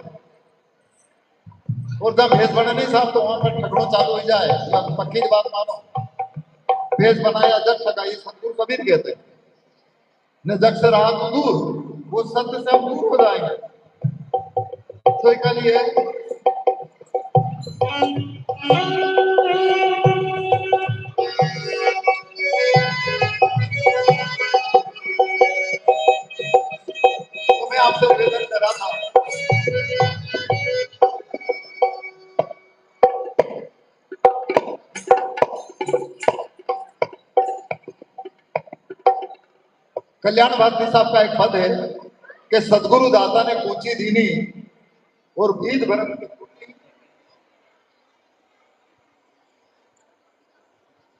और जब भेद बने नहीं साहब तो वहां पर ठगड़ो चालू हो जाए, या पक्की बात मानो। भेद बनाया जग ठगा, ये सदगुरु कबीर कहते हैं, न जग से रहा तो दूर, वो सत्य से हम दूर हो जाएंगे। तो निकलिए तो मैं आपसे निवेदन कर रहा था, कल्याण भारती साहब का एक पद है कि सदगुरु दाता ने कूची दीनी और गीत भरत की कुटी,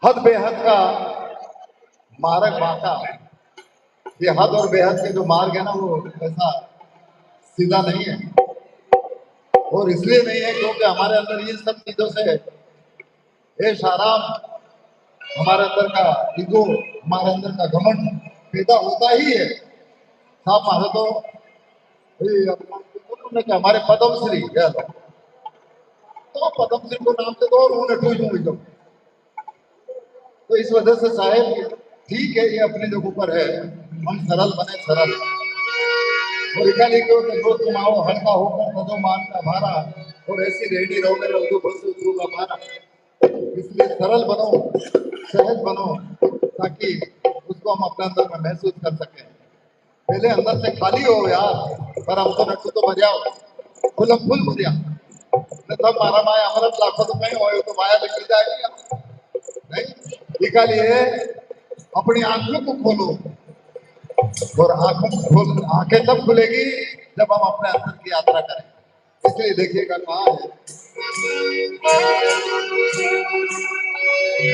हद बेहद का मार्ग बांका। ये हद और बेहद के जो मार्ग है ना वो ऐसा सीधा नहीं है, और इसलिए नहीं है क्योंकि हमारे अंदर ये सब चीजों से ऐश आराम, हमारे अंदर का ईगो, हमारे अंदर का घमंड पैदा होता ही है साहब। हमारे तो हमारे पद्मश्री कह दो तो पद्मश्री को नाम से दो और उन्हें टूट दो। तो इस वजह से साहेब ठीक है ये अपनी जगह पर है, हम सरल बने सरल, और इकाली क्यों तो दो तुम आओ हल्का होकर तजो मान का भारा, और ऐसी रेडी रहो मेरे उदू बस उदू का भारा। इसलिए सरल बनो, सहज बनो, ताकि उसको हम अपने अंदर में महसूस कर सकें। पहले अंदर से खाली हो यार, पर हमको नटू तो बजाओ फुल फुल बजा तब मारा माया अमृत लाखों तो नहीं हो तो माया निकल जाएगी नहीं। निकालिए अपनी आंखों को खोलो, और आंखें तब खुलेगी जब हम अपने अंदर की यात्रा करें। इसलिए देखिएगा कहा है,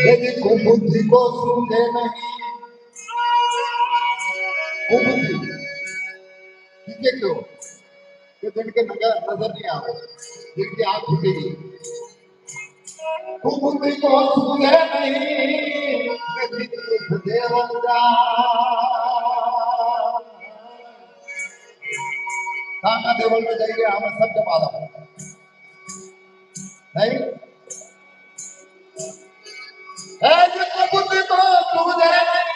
यदि बुद्धि को सूझे नहीं कुबुद्धि, ठीक है क्यों? कि जिनके नजर नहीं आ रहे, जिनकी आंख खुलेगी, कुबुद्धि को सूझे नहीं, देवल जा काका देवल में जाइए, हमें सब जमा नहीं है, जिसको बुद्धि को सूझे नहीं,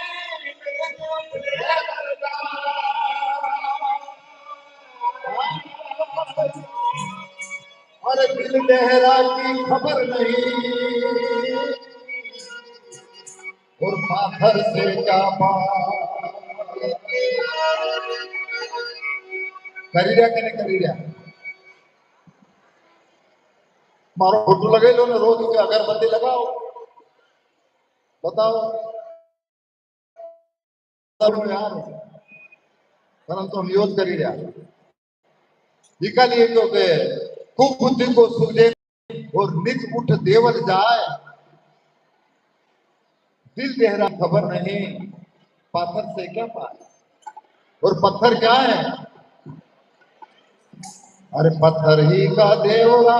अरे दिल देहरा की खबर नहीं, और पाथर से क्या करी रहा कि नहीं करी रहा? मारो फोटो लगे लो ना, रोज के अगरबत्ती लगाओ, बताओ यार, परंतु हम यूज करी रहा निकालिए क्योंकि कुबुद्धि को सूझे और निज उठ देवल जाए, दिल गहरा खबर नहीं, पाथर से क्या पाए? और पत्थर क्या है? अरे पत्थर ही का देवरा,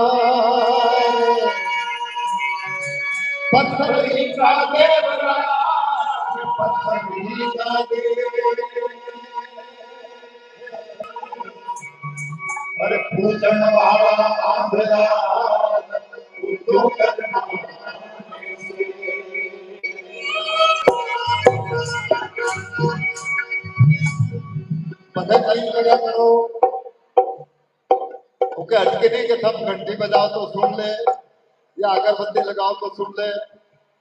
पत्थर ही का देवरा, पत्थर ही का देवरा, अरे पूजन वाला आंधरा जो करना पता नहीं लगा करो, ओके अटके नहीं कि थम घंटी बजाओ तो सुन ले, या अगरबत्ती लगाओ तो सुन ले,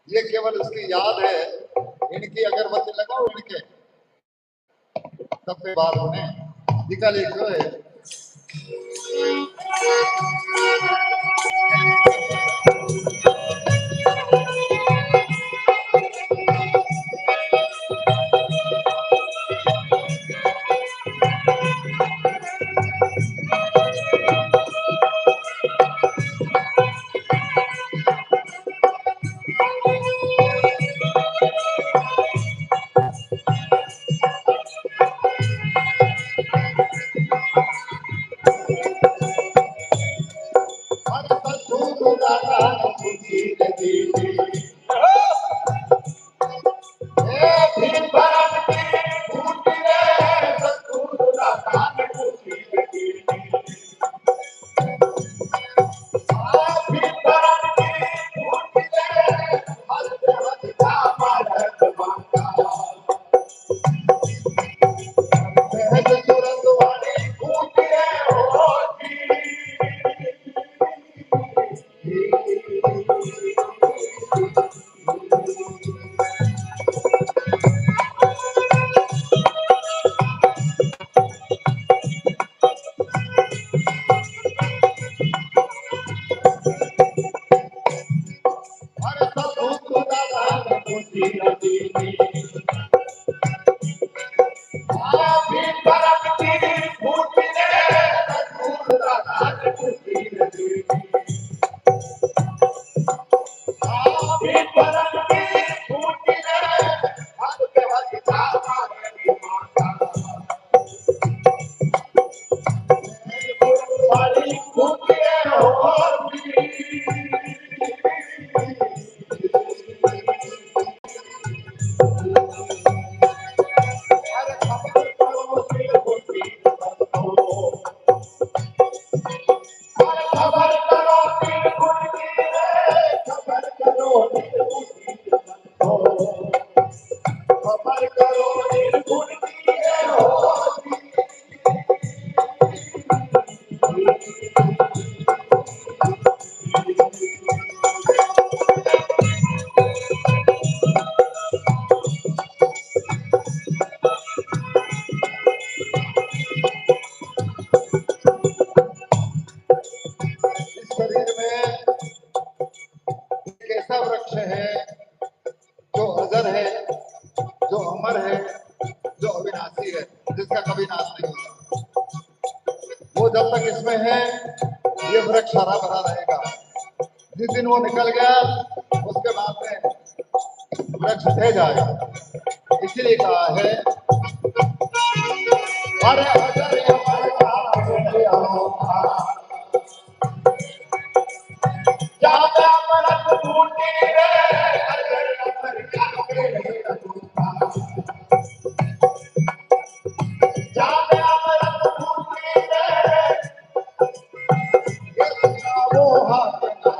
ये केवल उसकी याद है। इनकी अगरबत्ती लगाओ, इनके तब पे बात होने निकाले क्यों है? शरीर में एक ऐसा वृक्ष है जो अजर है, जो अमर है, जो अविनाशी है, जिसका कभी नाश नहीं होता। वो जब तक इसमें है, ये वृक्ष हरा भरा रहेगा। जिस दिन वो निकल गया, उसके बाद में वृक्ष ढह जाएगा। इसीलिए कहा है अरे अजर अमर का बेटे अनोखा, जाने अमरत बूटी रे, अजर अमर का बेटे अनोखा, जाने अमरत बूटी रे, इसका वो हाथ ना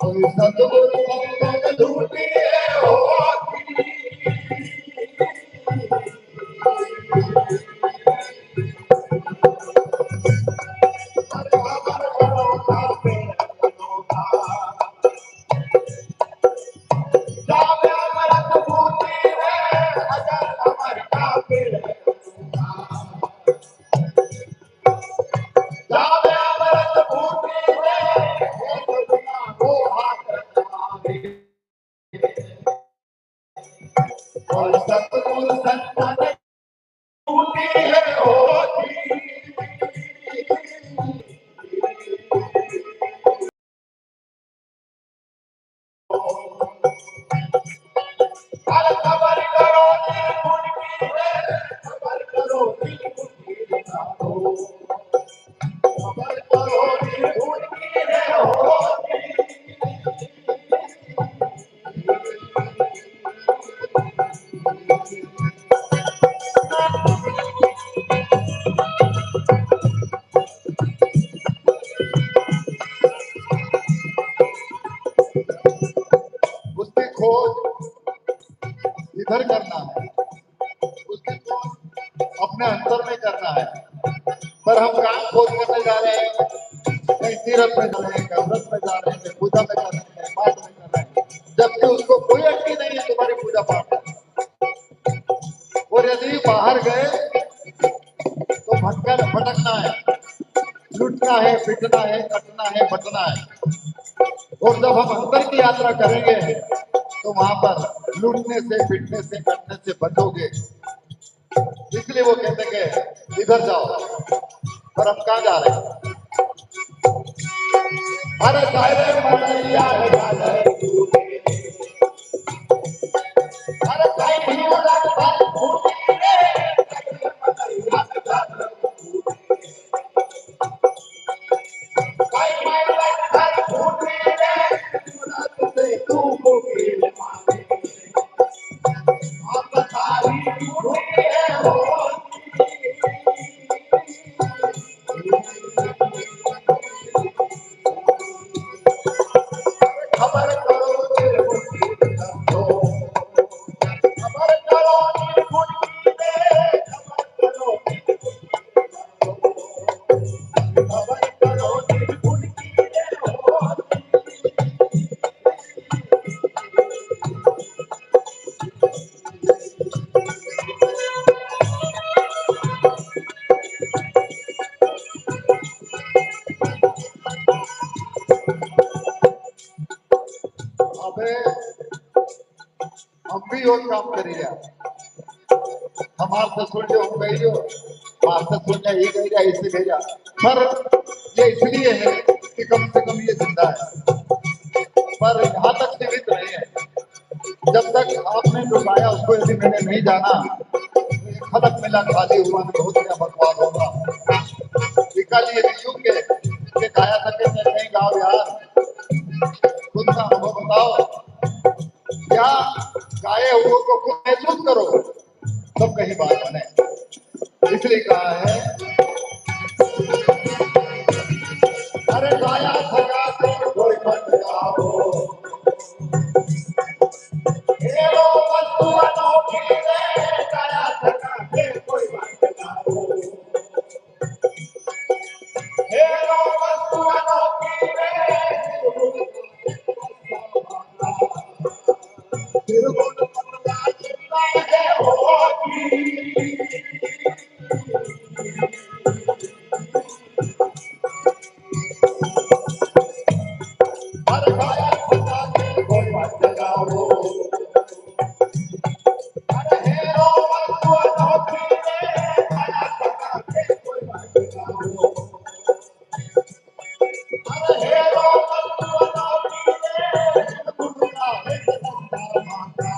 कोई सतगुरु संगत झूठी है होती, अमर अनोखा बेटे अनोखा, जाने अमरत बूटी रे, अजर अमर का बेटे अनोखा, जाने अमरत बूटी रे, इसका वो हाथ ना और सतगुरु संगत झूठी है होती। अरे खबर करो निर्गुण की रे, खबर करो निर्गुण की दिखाओ, खबर करो निर्गुण की रे होती। उसकी खोज इधर करना है, उसकी खोज अपने अंतर में करना है, पर हम कहाँ खोज करने जा रहे हैं? कहीं तीर्थ में जा रहे हैं, कहीं व्रत में जा रहे हैं, कहीं पूजा में कर रहे हैं, कहीं पाठ में कर रहे हैं, जबकि उसको कोई अटकी नहीं है तुम्हारी पूजा पाठ में। और यदि बाहर गए तो भटकना है, लुटना है, पिटना है, कटना है, बटना है। और जब हम अंतर की यात्रा करेंगे तो वहां पर लूटने से, पिटने से, कटने से बचोगे। इसलिए वो कहते कि इधर जाओ, पर हम कहाँ जा रहे हैं? अरे सारे मनैया है गाले, अरे भाई भीमराव भाई फूटी रे, मनैया है गाले, भाई भीमराव भाई फूटी रे, मुराद से तू फूटी रे माने, आप सारी फूटी है होती। खबर करो निर्गुण की दिखाओ, खबर करो निर्गुण की रे, खबर करो खबर करो निर्गुण की रे होती। अबे हम भी और काम करिए, हमारे ससुर जो हम गई हो, हमारे ससुर ने ही गई ऐसे भेजा, पर ये इसलिए है कि कम से कम ये जिंदा है, पर यहाँ तक सीमित नहीं है। जब तक आपने जो गाया उसको यदि मैंने नहीं जाना तो एक खलक मिला खाली हुआ नहीं हो गया, बकवास होगा। कल ये यूं के गाया था कि मैं नहीं गाओ यार, खुद का अनुभव बताओ, या गाए हुए को खुद महसूस करो, तब कहीं बात बने। इसलिए कहा है, अरे गाया थका के कोई मत गाओ, हेरो वस्तु अनोखी रे, गाया थका के कोई मत गाओ, हेरो वस्तु अनोखी रे, निर्गुण पता जितना है होती। अरे गाया थका के कोई मत गाओ, अरे हेरो वस्तु अनोखी रे, गाया थका के कोई मत गाओ, अरे हेरो वस्तु अनोखी रे, निर्गुण का है संसार माता,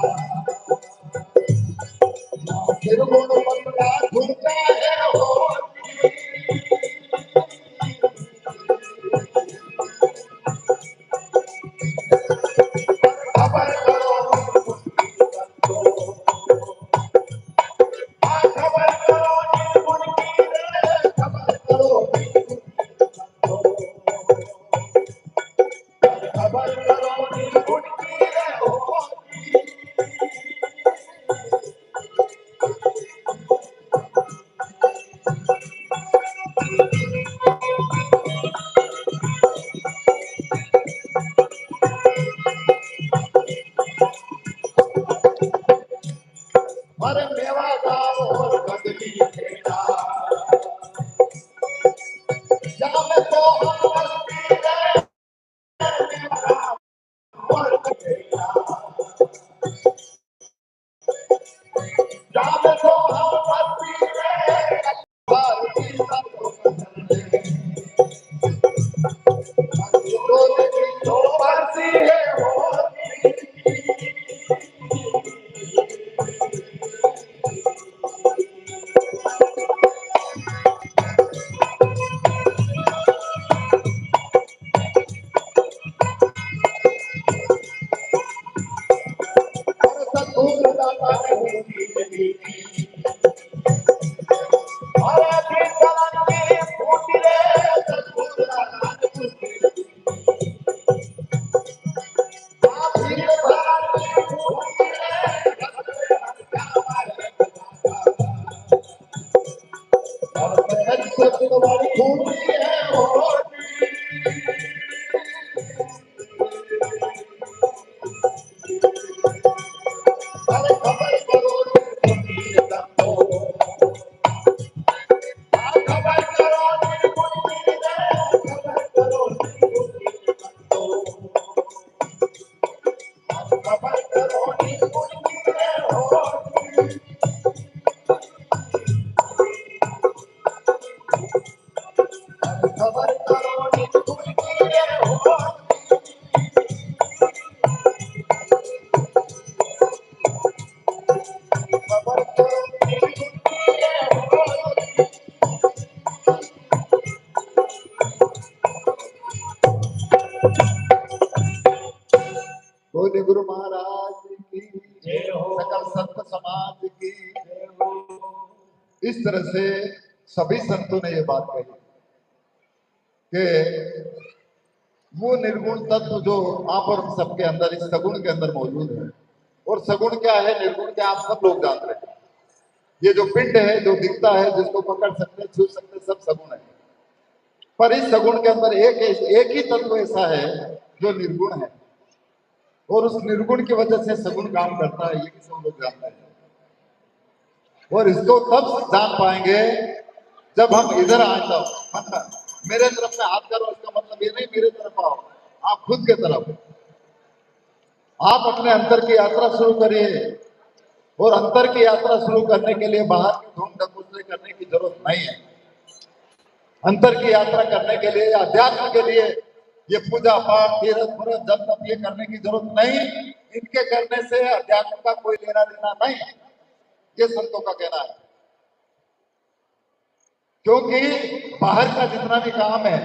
सतगुरु दाता ने दी अरे चरण की फूटी रे सतगुरु दाता ने दी फिर भगवान की फूटी रे सतगुरु वाली फूटी है हो अरे खबर करो खबर करो खबर करो खबर करो खबर करो खबर बोले गुरु महाराज की जय हो सकल संत समाज की जय हो। इस तरह से सभी संतों ने ये बात कही कि वो निर्गुण तत्व जो आप और हम सबके अंदर इस सगुण के अंदर मौजूद है। और सगुण क्या है, निर्गुण क्या, आप सब लोग जानते हैं। ये जो पिंड है, जो दिखता है, जिसको पकड़ सकते, छू सकते, सब सगुण है। पर इस सगुण के अंदर एक ही तत्व ऐसा है जो निर्गुण है, और उस निर्गुण की वजह से सगुण काम करता है, ये सब लोग जानते हैं। और इसको तब जान पाएंगे जब हम इधर आए। तब मेरे तरफ से हाथ करो, इसका मतलब ये नहीं मेरे तरफ आओ, आप खुद के तरफ। आप अपने अंतर की यात्रा शुरू करिए, और अंतर की यात्रा शुरू करने के लिए बाहर की धूम धपूस करने की जरूरत नहीं है। अंतर की यात्रा करने के लिए, अध्यात्म के लिए ये पूजा पाठ, तीर्थ व्रत, जप तप ये करने की जरूरत नहीं। इनके करने से अध्यात्म का कोई लेना देना नहीं, ये संतों का कहना है। क्योंकि बाहर का जितना भी काम है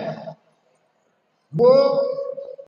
वो